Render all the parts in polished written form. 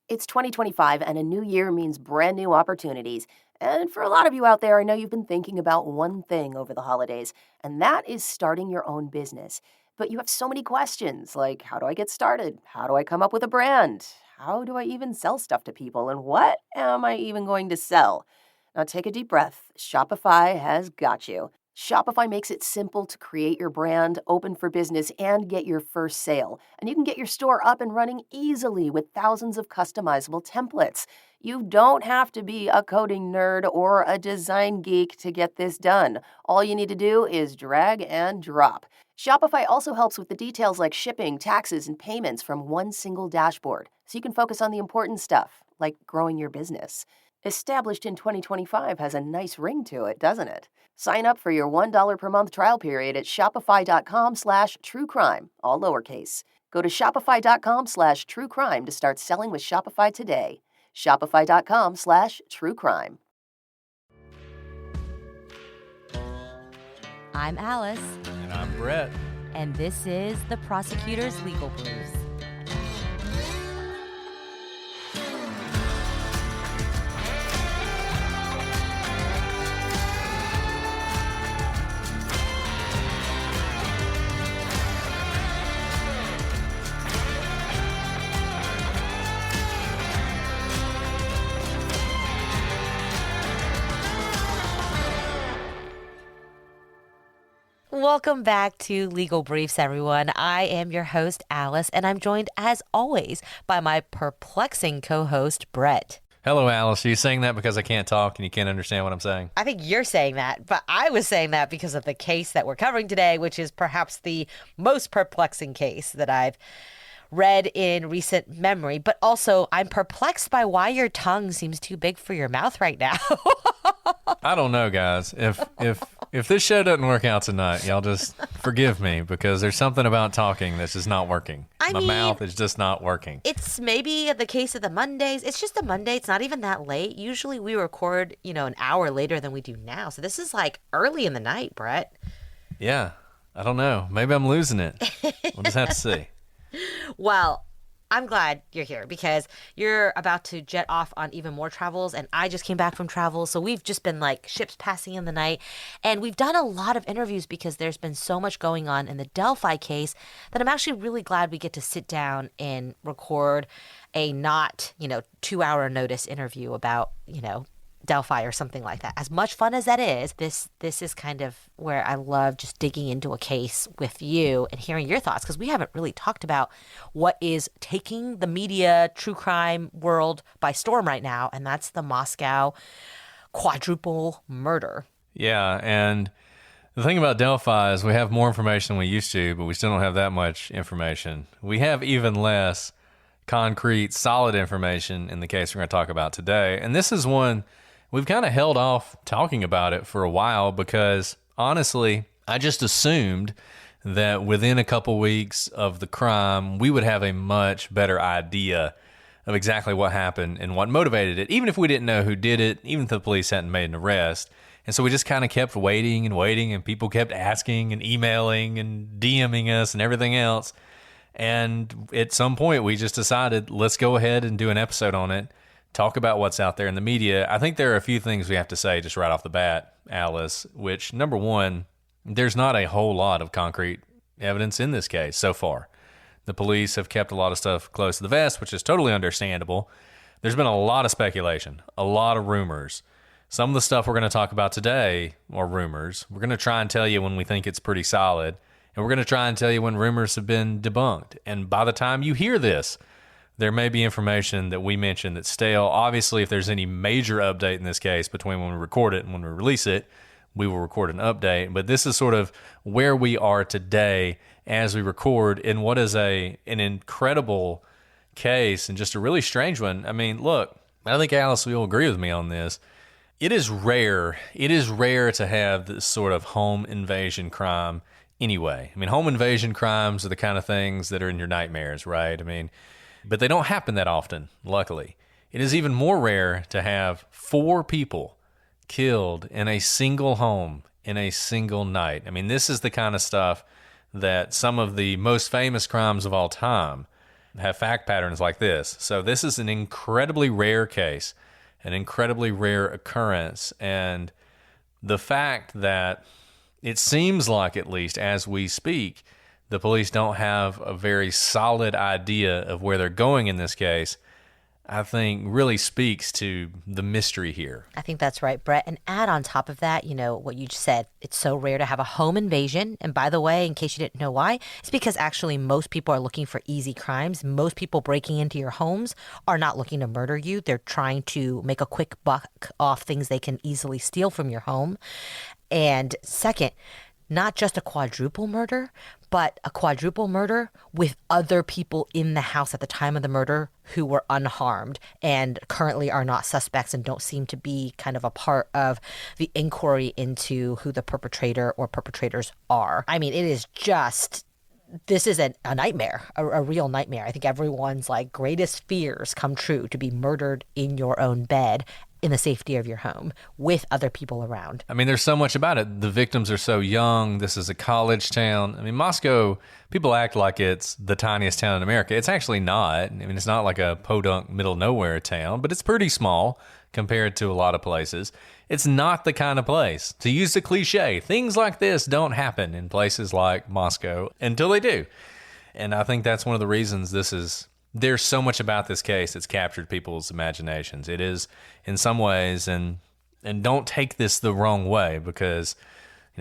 It's 2025 and a new year means brand new opportunities. And for a lot of you out there, I know you've been thinking about one thing over the holidays, and that is starting your own business. But you have so many questions like how do I get started? How do I come up with a brand? How do I even sell stuff to people? And what am I even going to sell? Now take a deep breath. Shopify has got you. Shopify makes it simple to create your brand, open for business, and get your first sale. And you can get your store up and running easily with thousands of customizable templates. You don't have to be a coding nerd or a design geek to get this done. All you need to do is drag and drop. Shopify also helps with the details like shipping, taxes, and payments from one single dashboard, so you can focus on the important stuff, like growing your business. Established in 2025 has a nice ring to it, doesn't it? Sign up for your $1 per month trial period at shopify.com/truecrime, all lowercase. Go to shopify.com/truecrime to start selling with Shopify today. Shopify.com/truecrime. I'm Alice. And I'm Brett. And this is the Prosecutor's Legal Briefs. Welcome back to Legal Briefs, everyone. I am your host, Alice, and I'm joined, as always, by my perplexing co-host, Brett. Hello, Alice. Are you saying that because I can't talk and you can't understand what I'm saying? I think you're saying that, but I was saying that because of the case that we're covering today, which is perhaps the most perplexing case that I've read in recent memory. But also, I'm perplexed by why your tongue seems too big for your mouth right now. I don't know, guys. If this show doesn't work out tonight, y'all just forgive me because there's something about talking that's just not working. My mouth is just not working. It's maybe the case of the Mondays. It's just a Monday. It's not even that late. Usually we record, an hour later than we do now. So this is like early in the night, Brett. Yeah, I don't know. Maybe I'm losing it. We'll just have to see. Well, I'm glad you're here because you're about to jet off on even more travels, and I just came back from travel, so we've just been like ships passing in the night, and we've done a lot of interviews because there's been so much going on in the Delphi case that I'm actually really glad we get to sit down and record a not, 2-hour notice interview about, Delphi or something like that. As much fun as that is, this is kind of where I love just digging into a case with you and hearing your thoughts, because we haven't really talked about what is taking the media true crime world by storm right now, and that's the Moscow quadruple murder. Yeah, and the thing about Delphi is we have more information than we used to, but we still don't have that much information. We have even less concrete, solid information in the case we're going to talk about today, and this is one we've kind of held off talking about it for a while because, honestly, I just assumed that within a couple weeks of the crime, we would have a much better idea of exactly what happened and what motivated it, even if we didn't know who did it, even if the police hadn't made an arrest. And so we just kind of kept waiting, and people kept asking and emailing and DMing us and everything else. And at some point, we just decided, let's go ahead and do an episode on it. Talk about what's out there in the media. I think there are a few things we have to say just right off the bat, Alice, which, number one, there's not a whole lot of concrete evidence in this case so far. The police have kept a lot of stuff close to the vest, which is totally understandable. There's been a lot of speculation, a lot of rumors. Some of the stuff we're going to talk about today are rumors. We're going to try and tell you when we think it's pretty solid, and we're going to try and tell you when rumors have been debunked. And by the time you hear this, there may be information that we mentioned that's stale. Obviously, if there's any major update in this case between when we record it and when we release it, we will record an update. But this is sort of where we are today as we record in what is an incredible case and just a really strange one. I mean, look, I think Alice will agree with me on this. It is rare. It is rare to have this sort of home invasion crime anyway. I mean, home invasion crimes are the kind of things that are in your nightmares, right? I mean, but they don't happen that often, luckily. It is even more rare to have 4 people killed in a single home in a single night. I mean, this is the kind of stuff that some of the most famous crimes of all time have fact patterns like this. So this is an incredibly rare case, an incredibly rare occurrence. And the fact that it seems like, at least as we speak, the police don't have a very solid idea of where they're going in this case, I think really speaks to the mystery here. I think that's right, Brett. And add on top of that, what you just said, it's so rare to have a home invasion. And by the way, in case you didn't know why, it's because actually most people are looking for easy crimes. Most people breaking into your homes are not looking to murder you. They're trying to make a quick buck off things they can easily steal from your home. And second, not just a quadruple murder, but a quadruple murder with other people in the house at the time of the murder who were unharmed and currently are not suspects and don't seem to be kind of a part of the inquiry into who the perpetrator or perpetrators are. I mean, this is a nightmare, a real nightmare. I think everyone's greatest fears come true, to be murdered in your own bed in the safety of your home with other people around. I mean, there's so much about it. The victims are so young. This is a college town. I mean, Moscow, people act like it's the tiniest town in America. It's actually not. I mean, it's not like a podunk middle of nowhere town, but it's pretty small compared to a lot of places. It's not the kind of place, to use the cliche, things like this don't happen in places like Moscow until they do. And I think that's one of the reasons there's so much about this case that's captured people's imaginations. It is in some ways, and don't take this the wrong way, because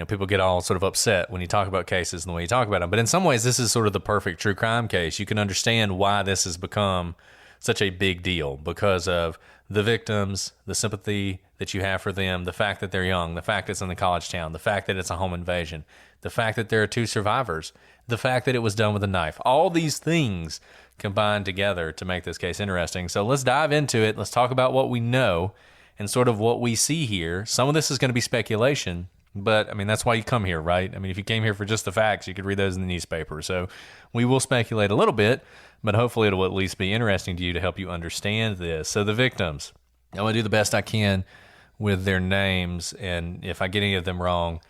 people get all sort of upset when you talk about cases and the way you talk about them. But in some ways, this is sort of the perfect true crime case. You can understand why this has become such a big deal, because of the victims, the sympathy that you have for them, the fact that they're young, the fact that it's in the college town, the fact that it's a home invasion, the fact that there are two survivors, the fact that it was done with a knife. All these things combined together to make this case interesting. So let's dive into it. Let's talk about what we know and sort of what we see here. Some of this is going to be speculation, but I mean, that's why you come here, right? I mean, if you came here for just the facts, you could read those in the newspaper. So we will speculate a little bit, but hopefully it'll at least be interesting to you to help you understand this. So the victims, I'm going to do the best I can with their names, and if I get any of them wrong,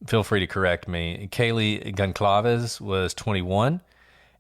feel free to correct me. Kaylee Goncalves was 21,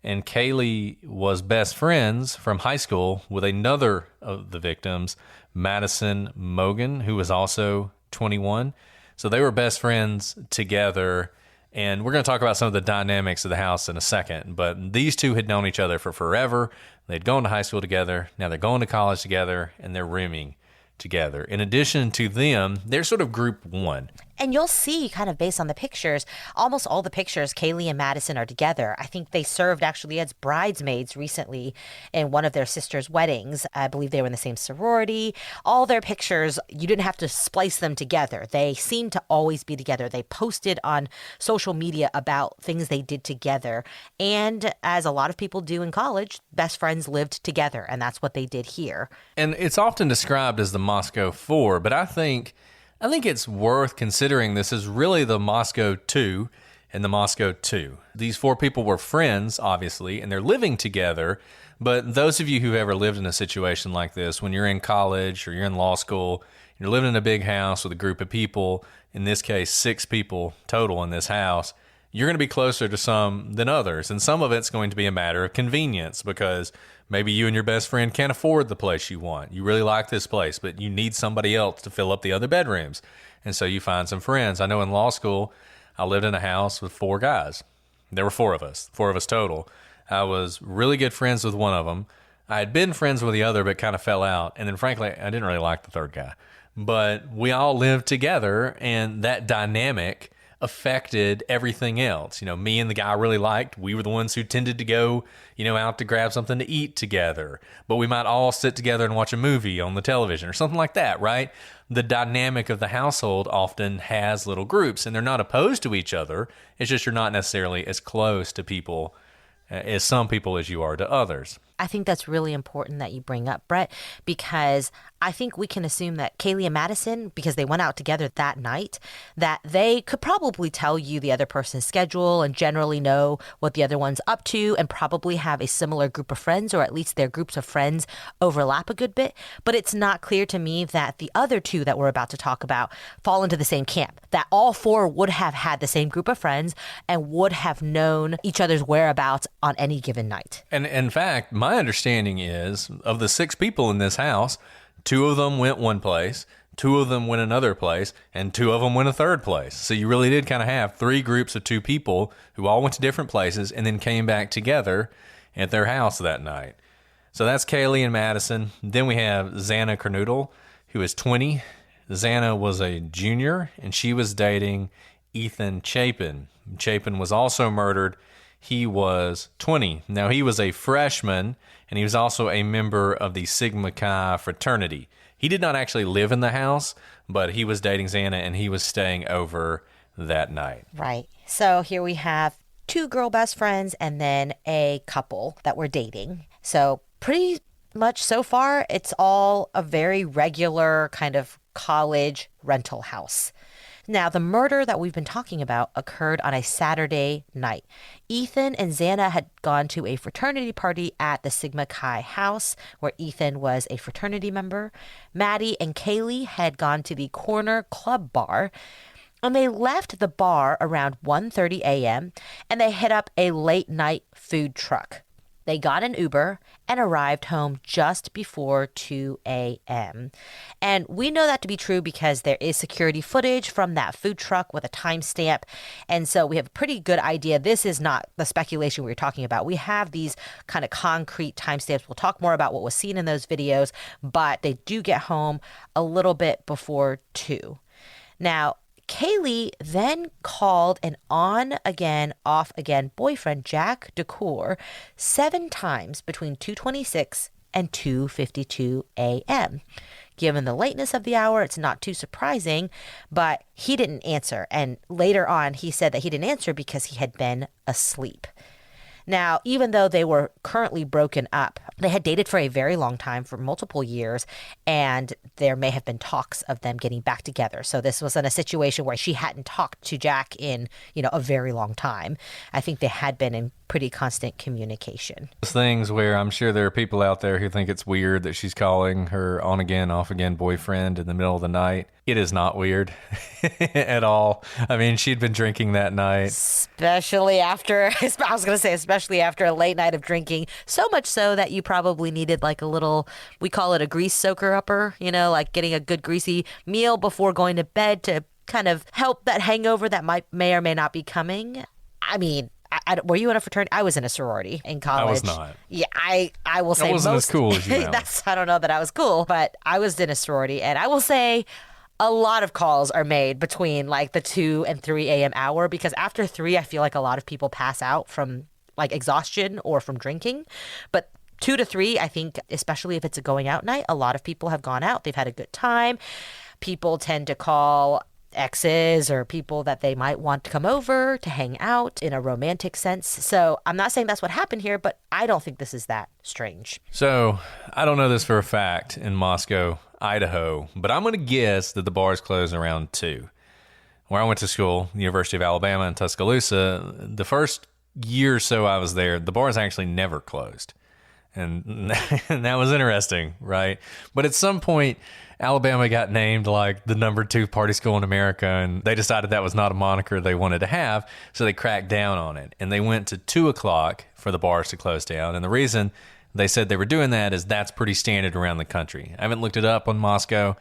and Kaylee was best friends from high school with another of the victims, Madison Mogan, who was also 21. So they were best friends together, and we're going to talk about some of the dynamics of the house in a second. But these two had known each other for forever. They'd gone to high school together. Now they're going to college together, and they're rooming together. In addition to them, they're sort of group one. And you'll see, kind of based on the pictures, almost all the pictures, Kaylee and Madison are together. I think they served actually as bridesmaids recently in one of their sisters' weddings. I believe they were in the same sorority. All their pictures, you didn't have to splice them together. They seemed to always be together. They posted on social media about things they did together. And as a lot of people do in college, best friends lived together, and that's what they did here. And it's often described as the Moscow Four, but I think it's worth considering this is really the Moscow 2 and the Moscow 2. These four people were friends, obviously, and they're living together. But those of you who've ever lived in a situation like this, when you're in college or you're in law school, you're living in a big house with a group of people, in this case, 6 people total in this house, you're going to be closer to some than others. And some of it's going to be a matter of convenience, because maybe you and your best friend can't afford the place you want. You really like this place, but you need somebody else to fill up the other bedrooms. And so you find some friends. I know in law school, I lived in a house with 4 guys. There were 4 of us total. I was really good friends with one of them. I had been friends with the other, but kind of fell out. And then frankly, I didn't really like the third guy. But we all lived together, and that dynamic affected everything else. Me and the guy I really liked, we were the ones who tended to go, out to grab something to eat together. But we might all sit together and watch a movie on the television or something like that, right? The dynamic of the household often has little groups, and they're not opposed to each other. It's just you're not necessarily as close to people as some people as you are to others. I think that's really important that you bring up, Brett, because I think we can assume that Kaylee and Madison, because they went out together that night, that they could probably tell you the other person's schedule and generally know what the other one's up to and probably have a similar group of friends, or at least their groups of friends overlap a good bit. But it's not clear to me that the other two that we're about to talk about fall into the same camp, that all four would have had the same group of friends and would have known each other's whereabouts on any given night. And in fact, my understanding is of the 6 people in this house, 2 of them went one place, 2 of them went another place, and 2 of them went a third place. So you really did kind of have 3 groups of 2 people who all went to different places and then came back together at their house that night. So that's Kaylee and Madison. Then we have Xana Kernoodle, who is 20. Xana was a junior, and she was dating Ethan Chapin. Chapin was also murdered. He was 20. Now, he was a freshman, and he was also a member of the Sigma Chi fraternity. He did not actually live in the house, but he was dating Xana, and he was staying over that night. Right. So here we have 2 girl best friends and then a couple that were dating. So pretty much so far, it's all a very regular kind of college rental house. Now, the murder that we've been talking about occurred on a Saturday night. Ethan and Xana had gone to a fraternity party at the Sigma Chi house, where Ethan was a fraternity member. Maddie and Kaylee had gone to the Corner Club Bar, and they left the bar around 1:30 a.m., and they hit up a late night food truck. They got an Uber and arrived home just before 2 a.m. And we know that to be true because there is security footage from that food truck with a timestamp. And so we have a pretty good idea. This is not the speculation we were talking about. We have these kind of concrete timestamps. We'll talk more about what was seen in those videos, but they do get home a little bit before 2. Now, Kaylee then called an on-again, off-again boyfriend, Jack DeCour, 7 times between 2:26 and 2:52 a.m. Given the lateness of the hour, it's not too surprising, but he didn't answer. And later on, he said that he didn't answer because he had been asleep. Now, even though they were currently broken up, they had dated for a very long time, for multiple years, and there may have been talks of them getting back together. So this wasn't a situation where she hadn't talked to Jack in, a very long time. I think they had been in pretty constant communication. Those things where I'm sure there are people out there who think it's weird that she's calling her on-again, off-again boyfriend in the middle of the night. It is not weird at all. I mean, she'd been drinking that night. Especially after a late night of drinking. So much so that you probably needed like a little, we call it a grease soaker upper, like getting a good greasy meal before going to bed to kind of help that hangover that may or may not be coming. I mean, were you in a fraternity? I was in a sorority in college. I was not. Yeah, I will say I wasn't as cool as you now. I don't know that I was cool, but I was in a sorority, and I will say a lot of calls are made between like the 2 and 3 a.m. hour, because after 3, I feel like a lot of people pass out from like exhaustion or from drinking. But 2 to 3, I think, especially if it's a going out night, a lot of people have gone out. They've had a good time. People tend to call exes or people that they might want to come over to hang out in a romantic sense. So I'm not saying that's what happened here, but I don't think this is that strange. So I don't know this for a fact in Moscow, Idaho, but I'm going to guess that the bars close around 2. Where I went to school, the University of Alabama in Tuscaloosa, the first year or so I was there, the bars actually never closed. And that was interesting, right? But at some point, Alabama got named like the number 2 party school in America, and they decided that was not a moniker they wanted to have, so they cracked down on it. And they went to 2 o'clock for the bars to close down. And the reason they said they were doing that is that's pretty standard around the country. I haven't looked it up on Moscow.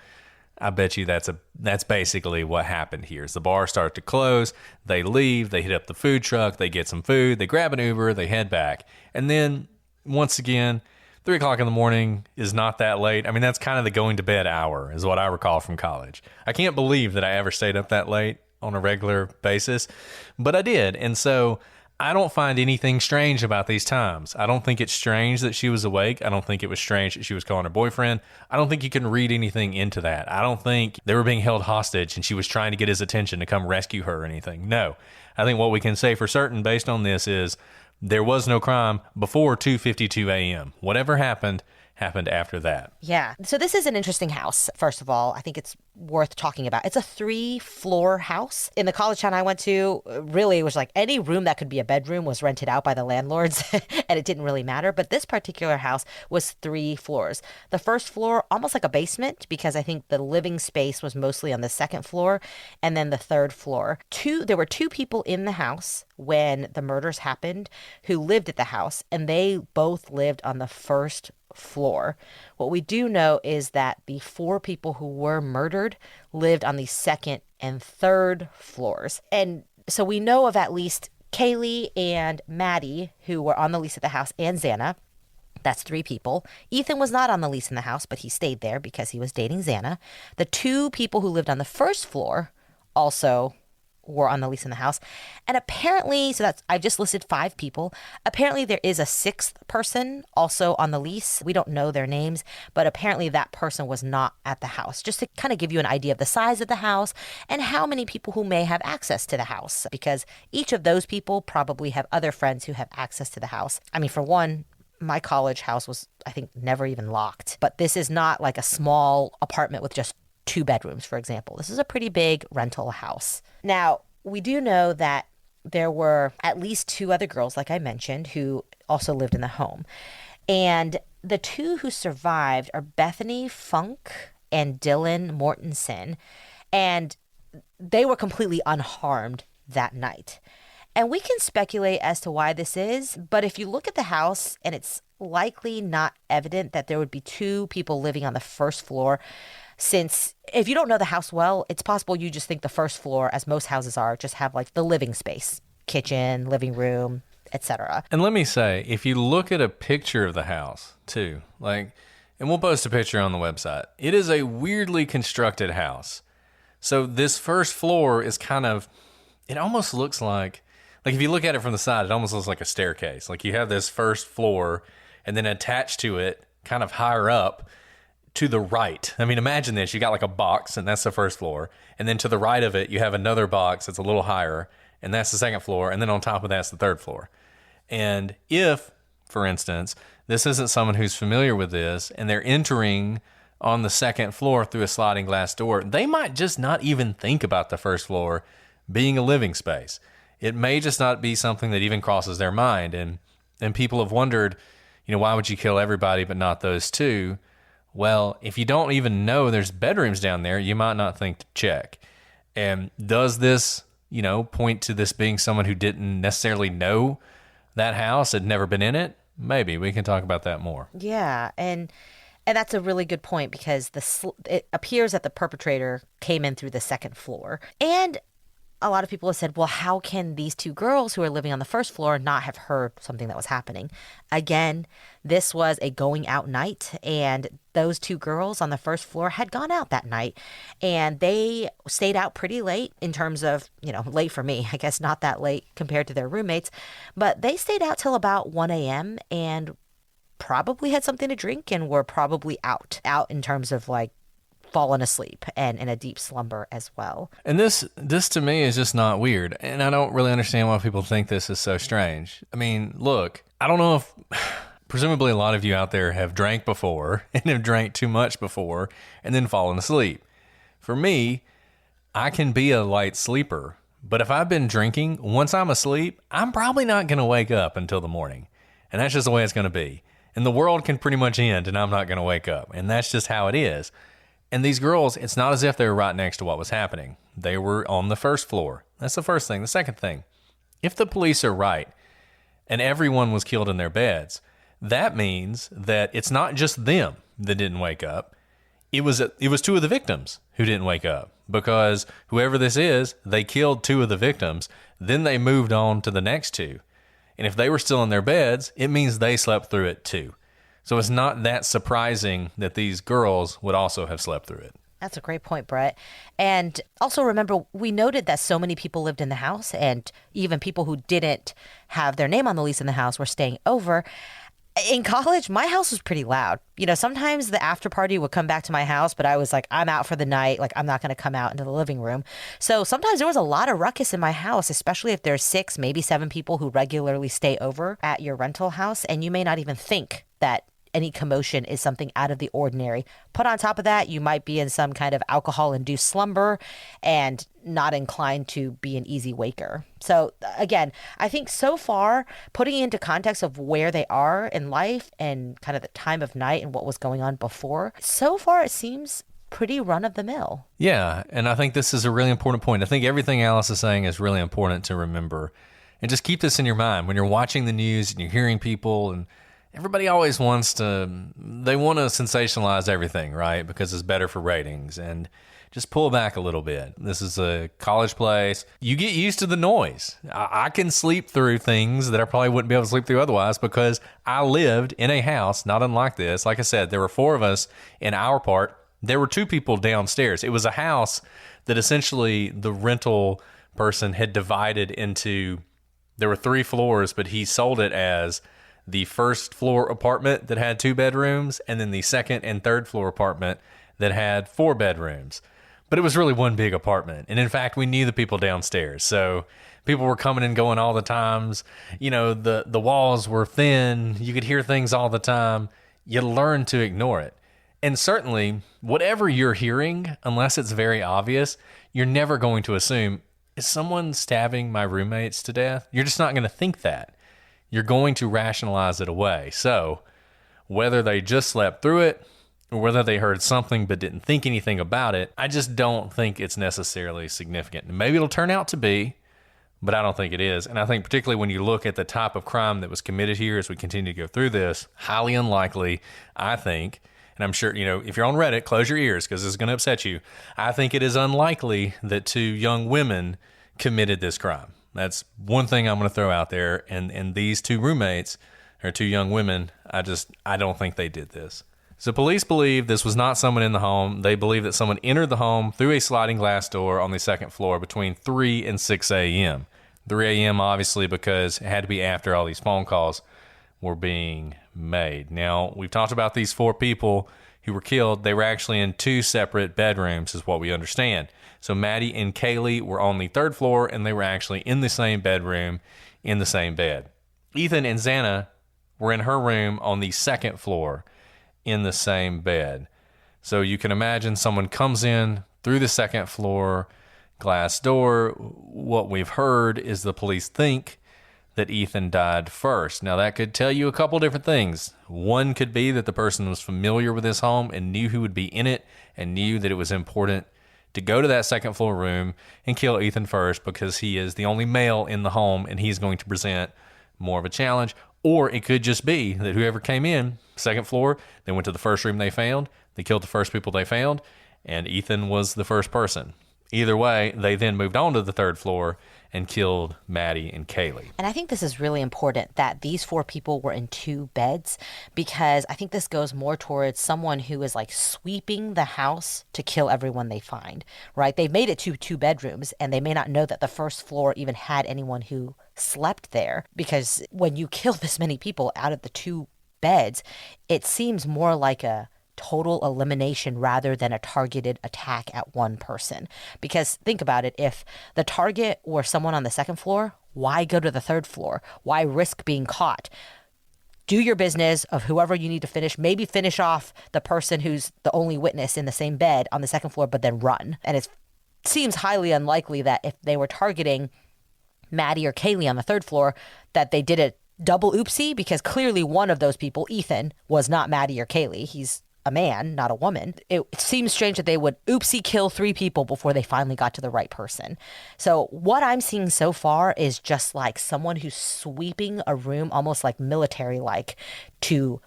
I bet you that's basically what happened here. Is the bars start to close, they leave, they hit up the food truck, they get some food, they grab an Uber, they head back. And then once again, 3 o'clock in the morning is not that late. I mean, that's kind of the going to bed hour is what I recall from college. I can't believe that I ever stayed up that late on a regular basis, but I did. And so I don't find anything strange about these times. I don't think it's strange that she was awake. I don't think it was strange that she was calling her boyfriend. I don't think you can read anything into that. I don't think they were being held hostage and she was trying to get his attention to come rescue her or anything. No. I think what we can say for certain based on this is There was no crime before 2:52 a.m. Whatever happened after that. Yeah. So this is an interesting house. First of all, I think it's worth talking about. It's a 3-floor house. In the college town I went to, really it was like any room that could be a bedroom was rented out by the landlords and it didn't really matter. But this particular house was 3 floors. The first floor, almost like a basement, because I think the living space was mostly on the second floor, and then the third floor. There were 2 people in the house when the murders happened who lived at the house, and they both lived on the first floor. What we do know is that the 4 people who were murdered lived on the second and third floors. And so we know of at least Kaylee and Maddie, who were on the lease at the house, and Xana. That's 3 people. Ethan was not on the lease in the house, but he stayed there because he was dating Xana. The 2 people who lived on the first floor also were on the lease in the house. And apparently, I've just listed 5 people. Apparently there is a 6th person also on the lease. We don't know their names, but apparently that person was not at the house. Just to kind of give you an idea of the size of the house and how many people who may have access to the house, because each of those people probably have other friends who have access to the house. I mean, for one, my college house was, I think, never even locked. But this is not like a small apartment with just 2 bedrooms, for example. This is a pretty big rental house. Now, we do know that there were at least 2 other girls, like I mentioned, who also lived in the home. And the 2 who survived are Bethany Funk and Dylan Mortensen. And they were completely unharmed that night. And we can speculate as to why this is, but if you look at the house, and it's likely not evident that there would be 2 people living on the first floor, since if you don't know the house well, it's possible you just think the first floor, as most houses are, just have like the living space, kitchen, living room, etc. And let me say, if you look at a picture of the house too, and we'll post a picture on the website, it is a weirdly constructed house. So this first floor is it almost looks like if you look at it from the side, it almost looks like a staircase. Like you have this first floor, and then attached to it, kind of higher up, to the right. I mean, imagine this. You got like a box, and that's the first floor. And then to the right of it, you have another box that's a little higher, and that's the second floor. And then on top of that's the third floor. And if, for instance, this isn't someone who's familiar with this, and they're entering on the second floor through a sliding glass door, they might just not even think about the first floor being a living space. It may just not be something that even crosses their mind. And people have wondered, why would you kill everybody but not those 2? Well, if you don't even know there's bedrooms down there, you might not think to check. And does this, point to this being someone who didn't necessarily know that house, had never been in it? Maybe. We can talk about that more. Yeah, and that's a really good point, because it appears that the perpetrator came in through the second floor. And a lot of people have said, well, how can these 2 girls who are living on the first floor not have heard something that was happening? Again, this was a going out night, and those 2 girls on the first floor had gone out that night, and they stayed out pretty late in terms of, late for me, I guess not that late compared to their roommates, but they stayed out till about 1 a.m. and probably had something to drink and were probably out in terms of fallen asleep and in a deep slumber as well. And this to me is just not weird. And I don't really understand why people think this is so strange. I mean, look, I don't know if presumably a lot of you out there have drank before and have drank too much before and then fallen asleep. For me, I can be a light sleeper, but if I've been drinking, once I'm asleep, I'm probably not going to wake up until the morning. And that's just the way it's going to be. And the world can pretty much end and I'm not going to wake up. And that's just how it is. And these girls, it's not as if they were right next to what was happening. They were on the first floor. That's the first thing. The second thing, if the police are right and everyone was killed in their beds, that means that it's not just them that didn't wake up. It was 2 of the victims who didn't wake up, because whoever this is, they killed 2 of the victims. Then they moved on to the next 2. And if they were still in their beds, it means they slept through it too. So it's not that surprising that these girls would also have slept through it. That's a great point, Brett. And also remember, we noted that so many people lived in the house, and even people who didn't have their name on the lease in the house were staying over. In college, my house was pretty loud. Sometimes the after party would come back to my house, but I was like, I'm out for the night. Like, I'm not going to come out into the living room. So sometimes there was a lot of ruckus in my house, especially if there's 6, maybe 7 people who regularly stay over at your rental house, and you may not even think that any commotion is something out of the ordinary. Put on top of that, you might be in some kind of alcohol-induced slumber and not inclined to be an easy waker. So again, I think so far, putting it into context of where they are in life and kind of the time of night and what was going on before, so far it seems pretty run-of-the-mill. Yeah, and I think this is a really important point. I think everything Alice is saying is really important to remember. And just keep this in your mind when you're watching the news and you're hearing people, and everybody always wants to sensationalize everything, right? Because it's better for ratings. And just pull back a little bit. This is a college place. You get used to the noise. I can sleep through things that I probably wouldn't be able to sleep through otherwise because I lived in a house not unlike this. Like I said, there were 4 of us in our part. There were 2 people downstairs. It was a house that essentially the rental person had divided into, there were 3 floors, but he sold it as the first floor apartment that had 2 bedrooms, and then the second and third floor apartment that had 4 bedrooms. But it was really one big apartment. And in fact, we knew the people downstairs. So people were coming and going all the times. The walls were thin. You could hear things all the time. You learn to ignore it. And certainly, whatever you're hearing, unless it's very obvious, you're never going to assume, is someone stabbing my roommates to death? You're just not going to think that. You're going to rationalize it away. So whether they just slept through it or whether they heard something but didn't think anything about it, I just don't think it's necessarily significant. Maybe it'll turn out to be, but I don't think it is. And I think particularly when you look at the type of crime that was committed here as we continue to go through this, highly unlikely, I think, and I'm sure, if you're on Reddit, close your ears because this is going to upset you. I think it is unlikely that 2 young women committed this crime. That's one thing I'm going to throw out there. And these 2 roommates, or 2 young women, I don't think they did this. So police believe this was not someone in the home. They believe that someone entered the home through a sliding glass door on the second floor between 3 and 6 a.m. 3 a.m. obviously because it had to be after all these phone calls were being made. Now, we've talked about these 4 people who were killed. They were actually in 2 separate bedrooms is what we understand. So Maddie and Kaylee were on the 3rd floor, and they were actually in the same bedroom, in the same bed. Ethan and Xana were in her room on the 2nd floor, in the same bed. So you can imagine someone comes in through the 2nd floor glass door. What we've heard is the police think that Ethan died first. Now that could tell you a couple different things. One could be that the person was familiar with his home and knew who would be in it and knew that it was important to go to that 2nd floor room and kill Ethan first because he is the only male in the home and he's going to present more of a challenge. Or it could just be that whoever came in, 2nd floor, they went to the first room they found, they killed the first people they found, and Ethan was the first person. Either way, they then moved on to the 3rd floor and killed Maddie and Kaylee. And I think this is really important that these 4 people were in 2 beds because I think this goes more towards someone who is like sweeping the house to kill everyone they find, right? They've made it to 2 bedrooms and they may not know that the 1st floor even had anyone who slept there because when you kill this many people out of the 2 beds, it seems more like a total elimination rather than a targeted attack at one person. Because think about it, if the target were someone on the 2nd floor, why go to the 3rd floor? Why risk being caught? Do your business of whoever you need to finish. Maybe finish off the person who's the only witness in the same bed on the 2nd floor, but then run. And it seems highly unlikely that if they were targeting Maddie or Kaylee on the 3rd floor, that they did a double oopsie because clearly one of those people, Ethan, was not Maddie or Kaylee. He's a man, not a woman. It seems strange that they would oopsie kill 3 people before they finally got to the right person. So what I'm seeing so far is just like someone who's sweeping a room almost like military-like to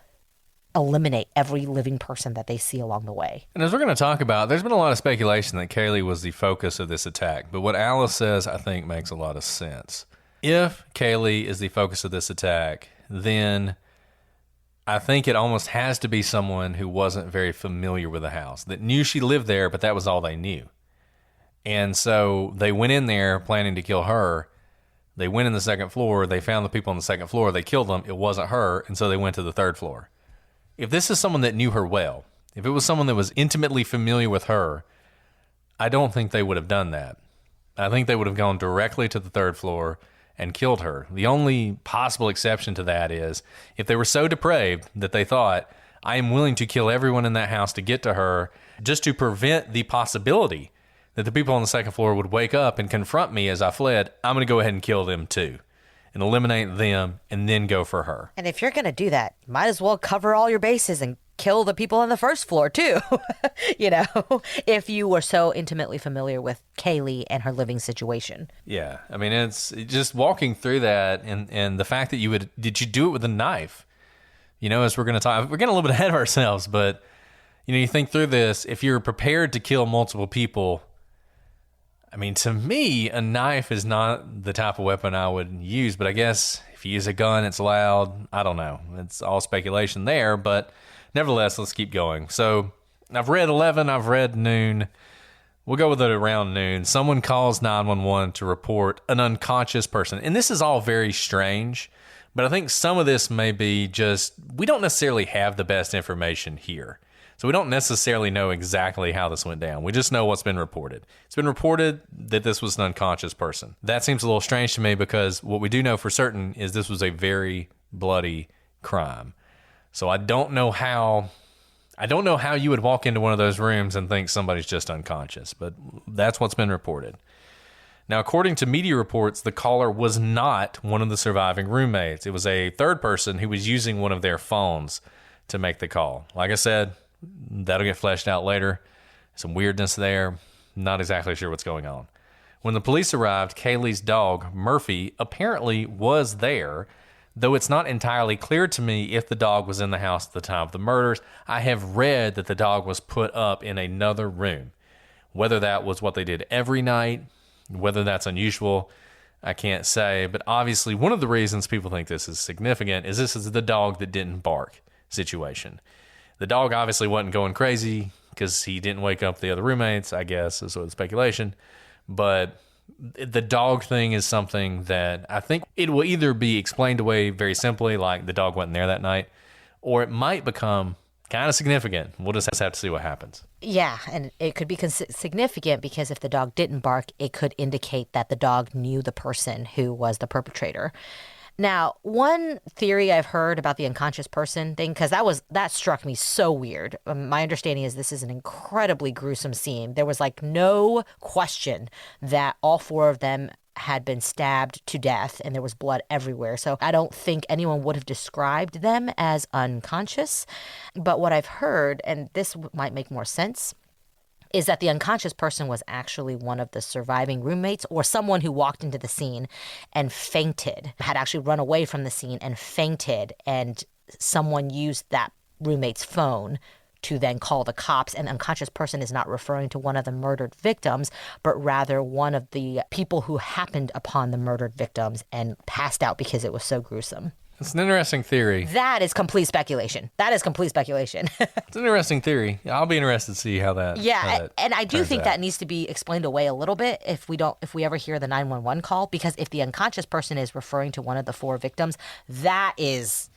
eliminate every living person that they see along the way. And as we're going to talk about, there's been a lot of speculation that Kaylee was the focus of this attack. But what Alice says, I think, makes a lot of sense. If Kaylee is the focus of this attack, then I think it almost has to be someone who wasn't very familiar with the house, that knew she lived there, but that was all they knew. And so they went in there planning to kill her. They went in the second floor. They found the people on the second floor. They killed them. It wasn't her. And so they went to the third floor. If this is someone that knew her well, if it was someone that was intimately familiar with her, I don't think they would have done that. I think they would have gone directly to the third floor and killed her. The only possible exception to that is if they were so depraved that they thought, I am willing to kill everyone in that house to get to her, just to prevent the possibility that the people on the second floor would wake up and confront me as I fled, I'm going to go ahead and kill them too and eliminate them and then go for her. And if you're going to do that, might as well cover all your bases and kill the people on the first floor too. If you were so intimately familiar with Kaylee and her living situation. Yeah. I mean, it's just walking through that and the fact that did you do it with a knife? As we're going to talk, we're getting a little bit ahead of ourselves, but you think through this, if you're prepared to kill multiple people, I mean, to me, a knife is not the type of weapon I would use, but I guess if you use a gun, it's loud. I don't know. It's all speculation there, but nevertheless, let's keep going. So I've read 11, I've read noon. We'll go with it around noon. Someone calls 911 to report an unconscious person. And this is all very strange, but I think some of this may be just, we don't necessarily have the best information here. So we don't necessarily know exactly how this went down. We just know what's been reported. It's been reported that this was an unconscious person. That seems a little strange to me because what we do know for certain is this was a very bloody crime. So I don't know how you would walk into one of those rooms and think somebody's just unconscious, but that's what's been reported. Now, according to media reports, the caller was not one of the surviving roommates. It was a third person who was using one of their phones to make the call. Like I said, that'll get fleshed out later. Some weirdness there. Not exactly sure what's going on. When the police arrived, Kaylee's dog, Murphy, apparently was there, though it's not entirely clear to me if the dog was in the house at the time of the murders. I have read that the dog was put up in another room. Whether that was what they did every night, whether that's unusual, I can't say. But obviously, one of the reasons people think this is significant is this is the dog that didn't bark situation. The dog obviously wasn't going crazy because he didn't wake up the other roommates, I guess, is sort of speculation. But the dog thing is something that I think it will either be explained away very simply, like the dog wasn't there that night, or it might become kind of significant. We'll just have to see what happens. Yeah, and it could be significant because if the dog didn't bark, it could indicate that the dog knew the person who was the perpetrator. Now, one theory I've heard about the unconscious person thing, because that struck me so weird. My understanding is this is an incredibly gruesome scene. There was no question that all four of them had been stabbed to death and there was blood everywhere. So I don't think anyone would have described them as unconscious. But what I've heard, and this might make more sense, is that the unconscious person was actually one of the surviving roommates or someone who walked into the scene and fainted, had actually run away from the scene and fainted, and someone used that roommate's phone to then call the cops. And unconscious person is not referring to one of the murdered victims, but rather one of the people who happened upon the murdered victims and passed out because it was so gruesome. It's an interesting theory. That is complete speculation. It's an interesting theory. I'll be interested to see how that. And I do think out. that needs to be explained away a little bit if we ever hear the 911 call, because if the unconscious person is referring to one of the four victims, that is,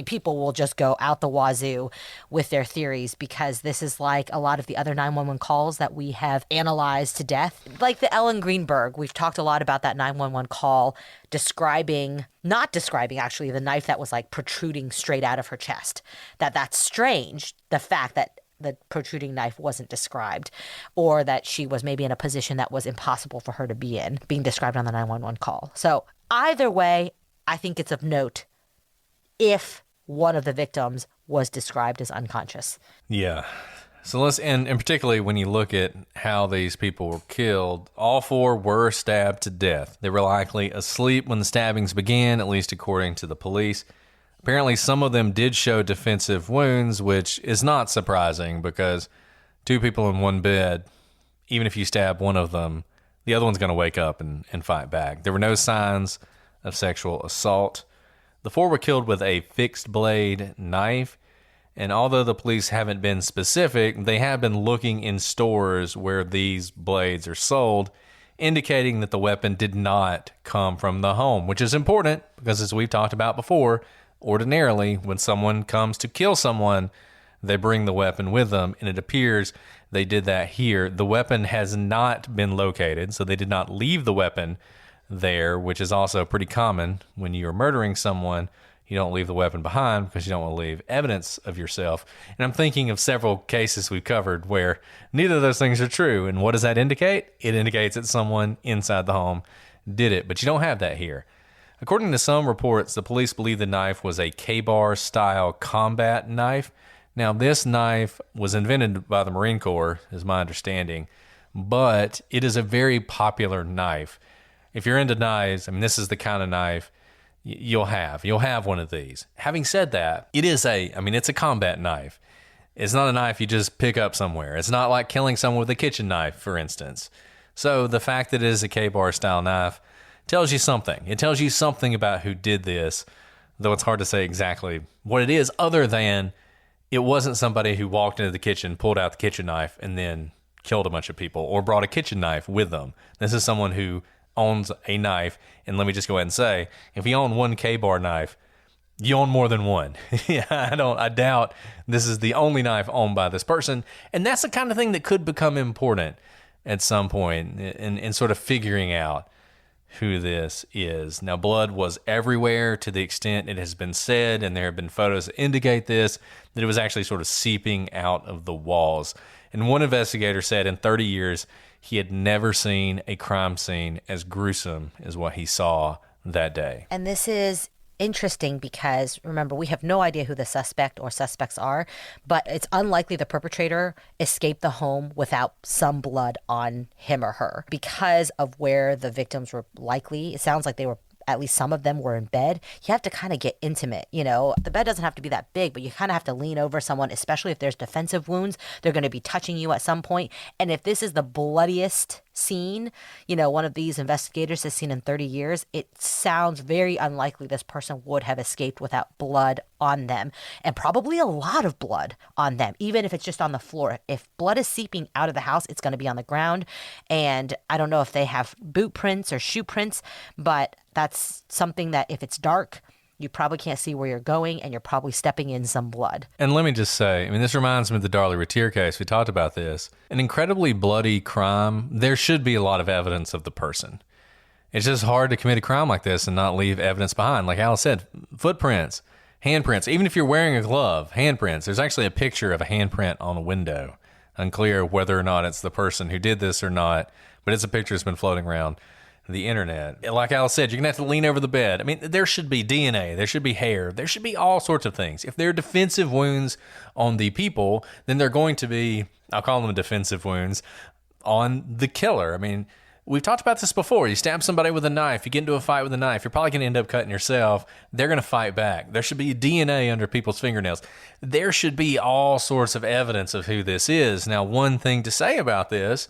people will just go out the wazoo with their theories, because this is like a lot of the other 911 calls that we have analyzed to death. Like the Ellen Greenberg, we've talked a lot about that 911 call not describing actually the knife that was protruding straight out of her chest. That's strange, the fact that the protruding knife wasn't described, or that she was maybe in a position that was impossible for her to be in, being described on the 911 call. So either way, I think it's of note if one of the victims was described as unconscious. Yeah. So and particularly when you look at how these people were killed, all four were stabbed to death. They were likely asleep when the stabbings began, at least according to the police. Apparently, some of them did show defensive wounds, which is not surprising because two people in one bed, even if you stab one of them, the other one's going to wake up and fight back. There were no signs of sexual assault. The four were killed with a fixed blade knife, and although the police haven't been specific, they have been looking in stores where these blades are sold, indicating that the weapon did not come from the home, which is important because, as we've talked about before, ordinarily when someone comes to kill someone, they bring the weapon with them, and it appears they did that here. The weapon has not been located, so they did not leave the weapon there, which is also pretty common when you are murdering someone. You don't leave the weapon behind because you don't want to leave evidence of yourself. And I'm thinking of several cases we've covered where neither of those things are true. And what does that indicate? It indicates that someone inside the home did it, but you don't have that here. According to some reports, the police believe the knife was a K-bar style combat knife. Now, this knife was invented by the Marine Corps, is my understanding, but it is a very popular knife. If you're into knives, I mean, this is the kind of knife you'll have one of these. Having said that, it's a combat knife. It's not a knife you just pick up somewhere. It's not like killing someone with a kitchen knife, for instance. So the fact that it is a K-bar style knife tells you something. It tells you something about who did this, though it's hard to say exactly what it is, other than it wasn't somebody who walked into the kitchen, pulled out the kitchen knife, and then killed a bunch of people or brought a kitchen knife with them. This is someone who owns a knife, and let me just go ahead and say, if you own one K-bar knife, you own more than one. I doubt this is the only knife owned by this person, and that's the kind of thing that could become important at some point in sort of figuring out who this is. Now, blood was everywhere to the extent it has been said, and there have been photos that indicate this, that it was actually sort of seeping out of the walls. And one investigator said in 30 years, he had never seen a crime scene as gruesome as what he saw that day. And this is interesting because, remember, we have no idea who the suspect or suspects are, but it's unlikely the perpetrator escaped the home without some blood on him or her because of where the victims were likely. It sounds like they were, at least some of them were in bed. You have to kind of get intimate, The bed doesn't have to be that big, but you kind of have to lean over someone, especially if there's defensive wounds. They're going to be touching you at some point. And if this is the bloodiest scene, one of these investigators has seen in 30 years, it sounds very unlikely this person would have escaped without blood on them, and probably a lot of blood on them, even if it's just on the floor. If blood is seeping out of the house, it's going to be on the ground. And I don't know if they have boot prints or shoe prints, but that's something that if it's dark, you probably can't see where you're going, and you're probably stepping in some blood. And let me just say, this reminds me of the Darlie Retier case. We talked about this. An incredibly bloody crime, there should be a lot of evidence of the person. It's just hard to commit a crime like this and not leave evidence behind. Like Alice said, footprints, handprints. Even if you're wearing a glove, handprints. There's actually a picture of a handprint on a window. Unclear whether or not it's the person who did this or not, but it's a picture that's been floating around the internet. Like Alice said, you're going to have to lean over the bed. There should be DNA. There should be hair. There should be all sorts of things. If there are defensive wounds on the people, then they're going to be, I'll call them defensive wounds, on the killer. We've talked about this before. You stab somebody with a knife. You get into a fight with a knife. You're probably going to end up cutting yourself. They're going to fight back. There should be DNA under people's fingernails. There should be all sorts of evidence of who this is. Now, one thing to say about this,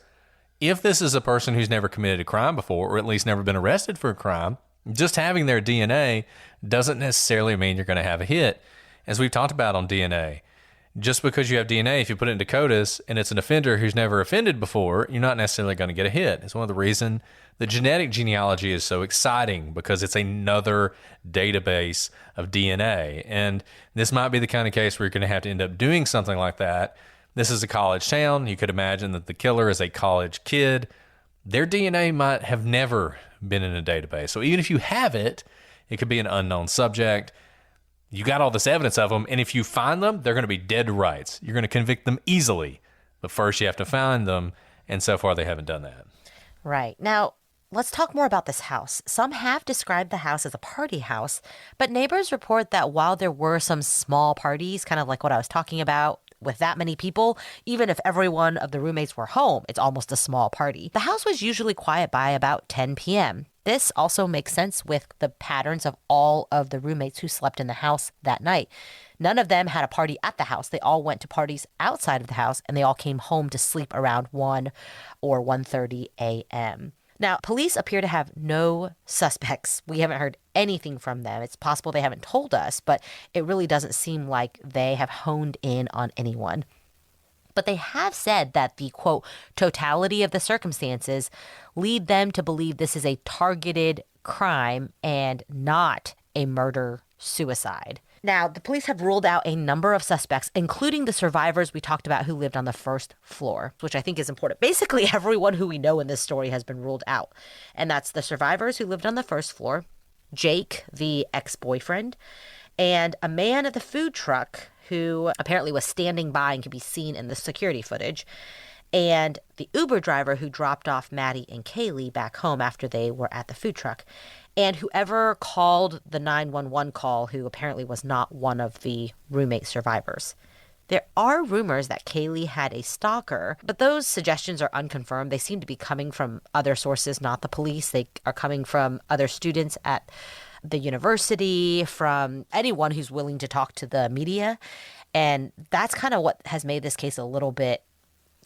if this is a person who's never committed a crime before, or at least never been arrested for a crime, just having their DNA doesn't necessarily mean you're going to have a hit. As we've talked about on DNA, just because you have DNA, if you put it into CODIS and it's an offender who's never offended before, you're not necessarily going to get a hit. It's one of the reasons the genetic genealogy is so exciting, because it's another database of DNA. And this might be the kind of case where you're going to have to end up doing something like that. This is a college town. You could imagine that the killer is a college kid. Their DNA might have never been in a database. So even if you have it, it could be an unknown subject. You got all this evidence of them, and if you find them, they're going to be dead to rights. You're going to convict them easily, but first you have to find them, and so far they haven't done that. Right. Now, let's talk more about this house. Some have described the house as a party house, but neighbors report that while there were some small parties, kind of like what I was talking about, with that many people, even if every one of the roommates were home, it's almost a small party. The house was usually quiet by about 10 p.m. This also makes sense with the patterns of all of the roommates who slept in the house that night. None of them had a party at the house. They all went to parties outside of the house, and they all came home to sleep around 1 or 1:30 a.m. Now, police appear to have no suspects. We haven't heard anything from them. It's possible they haven't told us, but it really doesn't seem like they have honed in on anyone. But they have said that the, quote, totality of the circumstances lead them to believe this is a targeted crime and not a murder-suicide. Now, the police have ruled out a number of suspects, including the survivors we talked about who lived on the first floor, which I think is important. Basically, everyone who we know in this story has been ruled out. And that's the survivors who lived on the first floor, Jake, the ex-boyfriend, and a man at the food truck who apparently was standing by and could be seen in the security footage, and the Uber driver who dropped off Maddie and Kaylee back home after they were at the food truck, and whoever called the 911 call, who apparently was not one of the roommate survivors. There are rumors that Kaylee had a stalker, but those suggestions are unconfirmed. They seem to be coming from other sources, not the police. They are coming from other students at the university, from anyone who's willing to talk to the media. And that's kind of what has made this case a little bit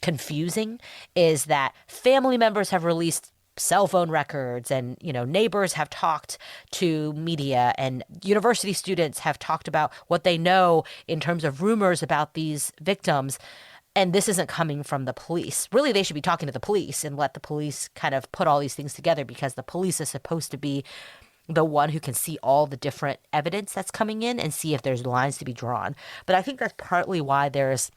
confusing, is that family members have released cell phone records, and neighbors have talked to media, and university students have talked about what they know in terms of rumors about these victims, and this isn't coming from the police. Really, they should be talking to the police and let the police kind of put all these things together, because the police is supposed to be the one who can see all the different evidence that's coming in and see if there's lines to be drawn. But I think that's partly why there's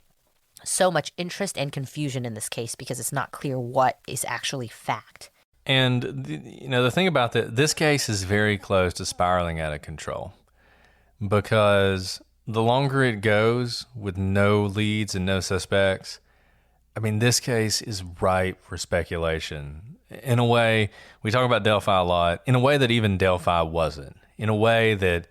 so much interest and confusion in this case, because it's not clear what is actually fact. And, the thing about this case is very close to spiraling out of control, because the longer it goes with no leads and no suspects, this case is ripe for speculation. In a way, we talk about Delphi a lot, in a way that even Delphi wasn't. In a way that,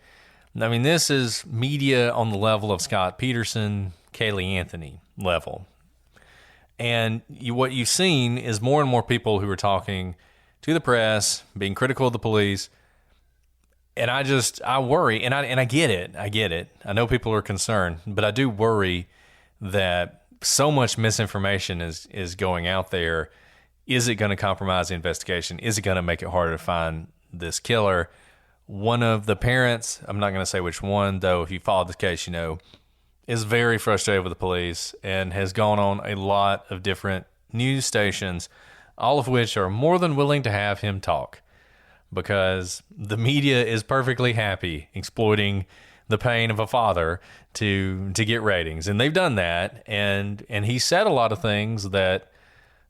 this is media on the level of Scott Peterson, Kaylee Anthony level. And what you've seen is more and more people who are talking to the press, being critical of the police. And I worry, and I get it. I know people are concerned, but I do worry that so much misinformation is going out there. Is it going to compromise the investigation? Is it going to make it harder to find this killer? One of the parents, I'm not going to say which one, though, if you followed the case, is very frustrated with the police and has gone on a lot of different news stations, all of which are more than willing to have him talk, because the media is perfectly happy exploiting the pain of a father to get ratings. And they've done that. And he said a lot of things that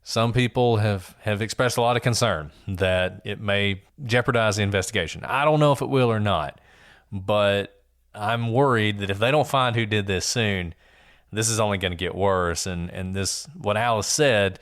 some people have expressed a lot of concern that it may jeopardize the investigation. I don't know if it will or not, but I'm worried that if they don't find who did this soon, this is only going to get worse. And this, what Alice said,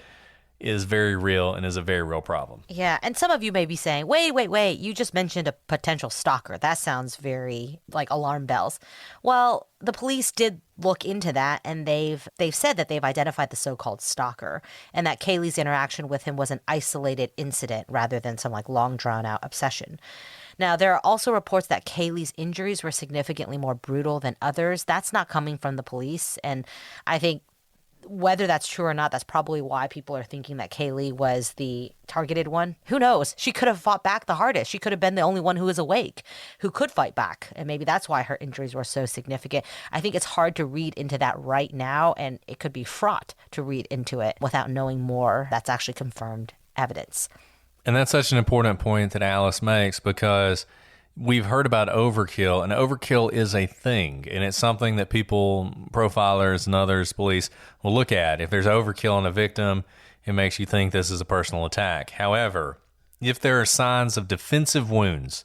is very real and is a very real problem. Yeah, and some of you may be saying, wait, you just mentioned a potential stalker. That sounds very like alarm bells. Well, the police did look into that, and they've said that they've identified the so-called stalker, and that Kaylee's interaction with him was an isolated incident rather than some like long drawn out obsession. Now, there are also reports that Kaylee's injuries were significantly more brutal than others. That's not coming from the police, and I think whether that's true or not, that's probably why people are thinking that Kaylee was the targeted one. Who knows? She could have fought back the hardest. She could have been the only one who was awake, who could fight back. And maybe that's why her injuries were so significant. I think it's hard to read into that right now, and it could be fraught to read into it without knowing more that's actually confirmed evidence. And that's such an important point that Alice makes, because we've heard about overkill, and overkill is a thing, and it's something that people, profilers and others, police, will look at. If there's overkill in a victim, it makes you think this is a personal attack. However, if there are signs of defensive wounds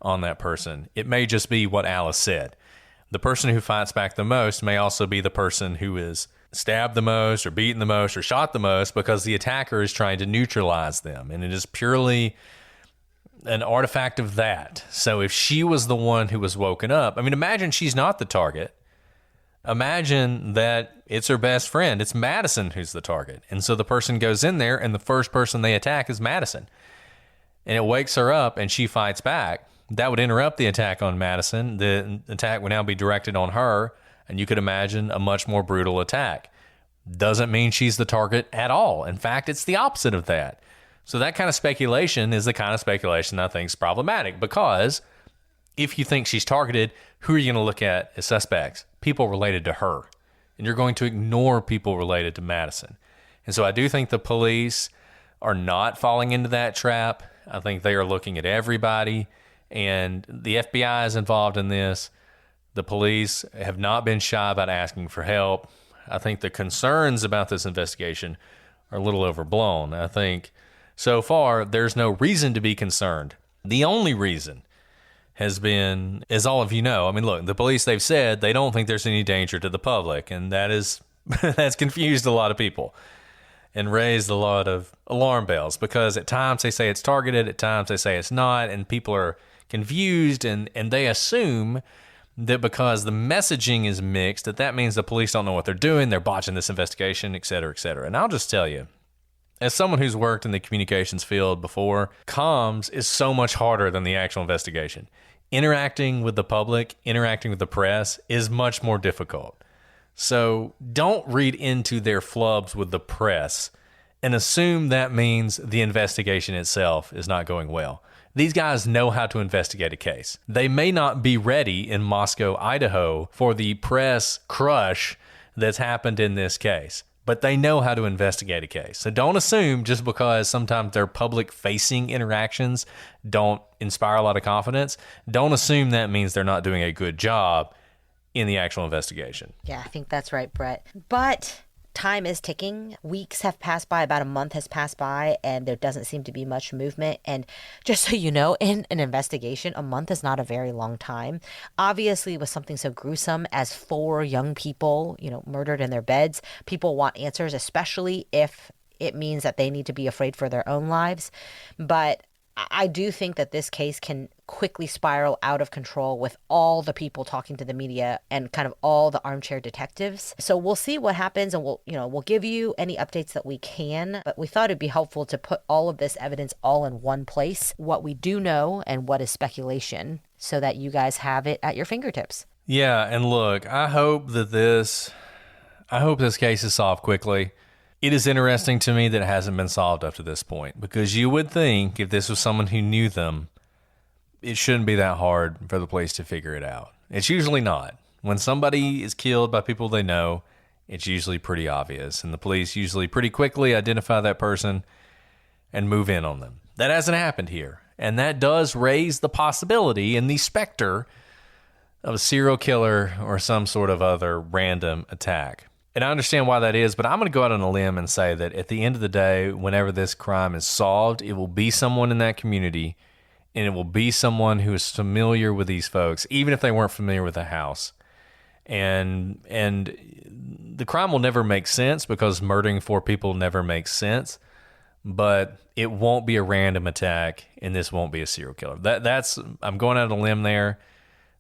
on that person, it may just be what Alice said. The person who fights back the most may also be the person who is stabbed the most or beaten the most or shot the most, because the attacker is trying to neutralize them, and it is purely an artifact of that. So if she was the one who was woken up, imagine she's not the target. Imagine that it's her best friend. It's Madison who's the target. And so the person goes in there, and the first person they attack is Madison. And it wakes her up, and she fights back. That would interrupt the attack on Madison. The attack would now be directed on her, and you could imagine a much more brutal attack. Doesn't mean she's the target at all. In fact, it's the opposite of that. So that kind of speculation is the kind of speculation I think is problematic, because if you think she's targeted, who are you going to look at as suspects? People related to her. and you're going to ignore people related to Madison. And so I do think the police are not falling into that trap. I think they are looking at everybody, and the FBI is involved in this. The police have not been shy about asking for help. I think the concerns about this investigation are a little overblown. I think so far there's no reason to be concerned. The only reason has been, as all of you know, I mean, look, the police, they've said they don't think there's any danger to the public, and that is that's confused a lot of people and raised a lot of alarm bells, because at times they say it's targeted, at times they say it's not, and people are confused, and they assume that because the messaging is mixed, that means the police don't know what they're doing, they're botching this investigation, et cetera, et cetera. And I'll just tell you, as someone who's worked in the communications field before, comms is so much harder than the actual investigation. Interacting with the public, interacting with the press is much more difficult. So don't read into their flubs with the press and assume that means the investigation itself is not going well. These guys know how to investigate a case. They may not be ready in Moscow, Idaho for the press crush that's happened in this case, but they know how to investigate a case. So don't assume just because sometimes their public-facing interactions don't inspire a lot of confidence, don't assume that means they're not doing a good job in the actual investigation. Yeah, I think that's right, Brett. But time is ticking. Weeks have passed by, about a month has passed by, and there doesn't seem to be much movement. And just so you know, in an investigation, a month is not a very long time. Obviously, with something so gruesome as 4 young people, murdered in their beds, people want answers, especially if it means that they need to be afraid for their own lives. But I do think that this case can quickly spiral out of control with all the people talking to the media and kind of all the armchair detectives. So we'll see what happens, and we'll give you any updates that we can. But we thought it'd be helpful to put all of this evidence all in one place, what we do know and what is speculation, so that you guys have it at your fingertips. Yeah, and look, I hope this case is solved quickly. It is interesting to me that it hasn't been solved up to this point, because you would think if this was someone who knew them, it shouldn't be that hard for the police to figure it out. It's usually not. When somebody is killed by people they know, it's usually pretty obvious, and the police usually pretty quickly identify that person and move in on them. That hasn't happened here, and that does raise the possibility and the specter of a serial killer or some sort of other random attack. And I understand why that is, but I'm going to go out on a limb and say that at the end of the day, whenever this crime is solved, it will be someone in that community, and it will be someone who is familiar with these folks, even if they weren't familiar with the house. And the crime will never make sense, because murdering 4 people never makes sense, but it won't be a random attack, and this won't be a serial killer. I'm going out on a limb there.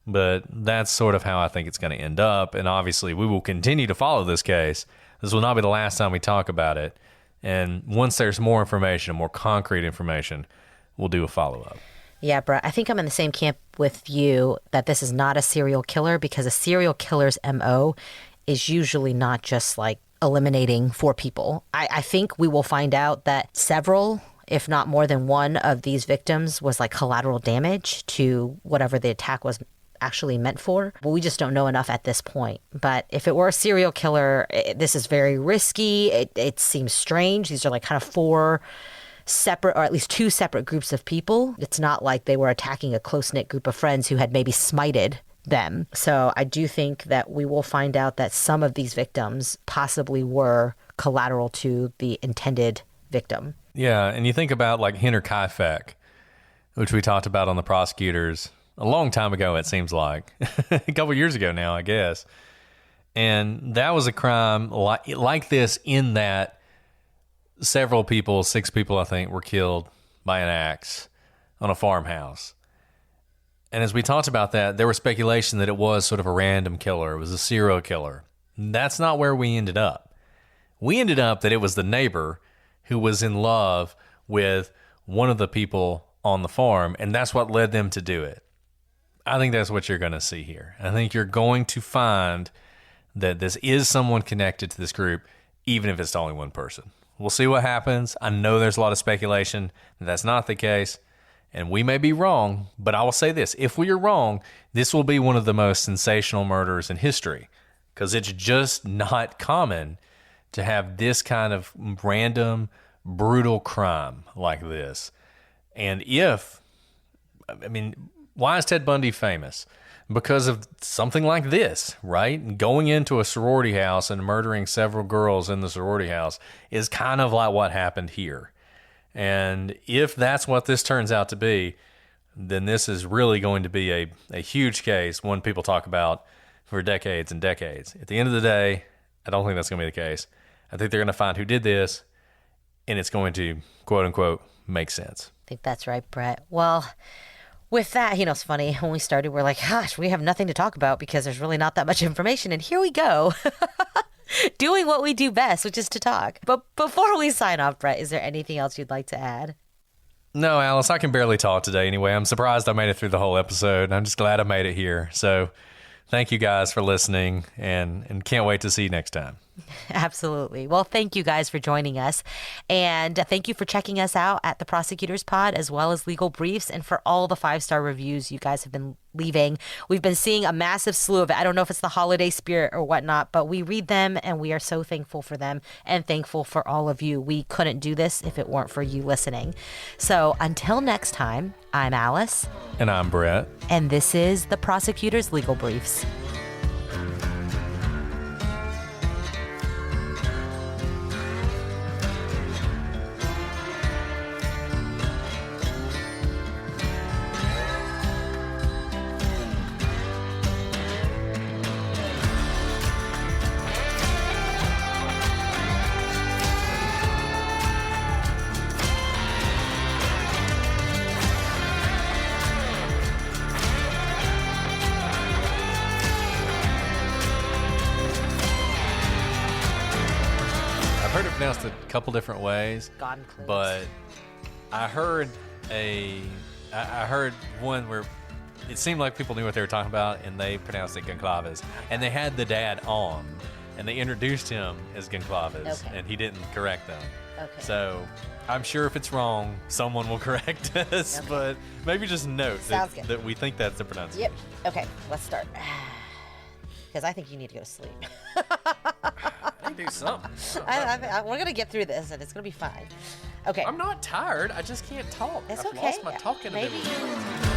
But that's sort of how I think it's going to end up. And obviously, we will continue to follow this case. This will not be the last time we talk about it. And once there's more information, more concrete information, we'll do a follow-up. Yeah, Brett, I think I'm in the same camp with you that this is not a serial killer, because a serial killer's MO is usually not just like eliminating 4 people. I think we will find out that several, if not more than one, of these victims was like collateral damage to whatever the attack was actually meant for. But we just don't know enough at this point. But if it were a serial killer, this is very risky. It seems strange. These are like kind of 4 separate, or at least 2 separate groups of people. It's not like they were attacking a close-knit group of friends who had maybe smited them. So I do think that we will find out that some of these victims possibly were collateral to the intended victim. Yeah, and you think about like Henner Kaifek, which we talked about on the prosecutors a long time ago, it seems like. A couple years ago now, I guess. And that was a crime like this, in that several people, 6 people, I think, were killed by an axe on a farmhouse. And as we talked about that, there was speculation that it was sort of a random killer. It was a serial killer. That's not where we ended up. We ended up that it was the neighbor who was in love with one of the people on the farm, and that's what led them to do it. I think that's what you're going to see here. I think you're going to find that this is someone connected to this group, even if it's only one person. We'll see what happens. I know there's a lot of speculation that that's not the case, and we may be wrong, but I will say this. If we are wrong, this will be one of the most sensational murders in history, because it's just not common to have this kind of random, brutal crime like this. And why is Ted Bundy famous? Because of something like this, right? Going into a sorority house and murdering several girls in the sorority house is kind of like what happened here. And if that's what this turns out to be, then this is really going to be a huge case, one people talk about for decades and decades. At the end of the day, I don't think that's going to be the case. I think they're going to find who did this, and it's going to, quote unquote, make sense. I think that's right, Brett. Well, with that, it's funny. When we started, we're like, gosh, we have nothing to talk about because there's really not that much information. And here we go, doing what we do best, which is to talk. But before we sign off, Brett, is there anything else you'd like to add? No, Alice, I can barely talk today anyway. I'm surprised I made it through the whole episode. I'm just glad I made it here. So thank you guys for listening, and can't wait to see you next time. Absolutely. Well, thank you guys for joining us. And thank you for checking us out at the Prosecutors Pod, as well as Legal Briefs, and for all the 5-star reviews you guys have been leaving. We've been seeing a massive slew of it. I don't know if it's the holiday spirit or whatnot, but we read them and we are so thankful for them and thankful for all of you. We couldn't do this if it weren't for you listening. So until next time, I'm Alice. And I'm Brett. And this is the Prosecutors Legal Briefs. I've heard it pronounced a couple different ways, but I heard one where it seemed like people knew what they were talking about, and they pronounced it Goncalves. And they had the dad on, and they introduced him as Goncalves, Okay. and he didn't correct them. Okay. So I'm sure if it's wrong, someone will correct us, Okay. but maybe just note Sounds good. that we think that's the pronunciation. Yep. Okay, let's start. Because I think you need to go to sleep. I need to do something. We're going to get through this, and it's going to be fine. Okay. I'm not tired. I just can't talk. It's I've okay. lost my talking Maybe. ability.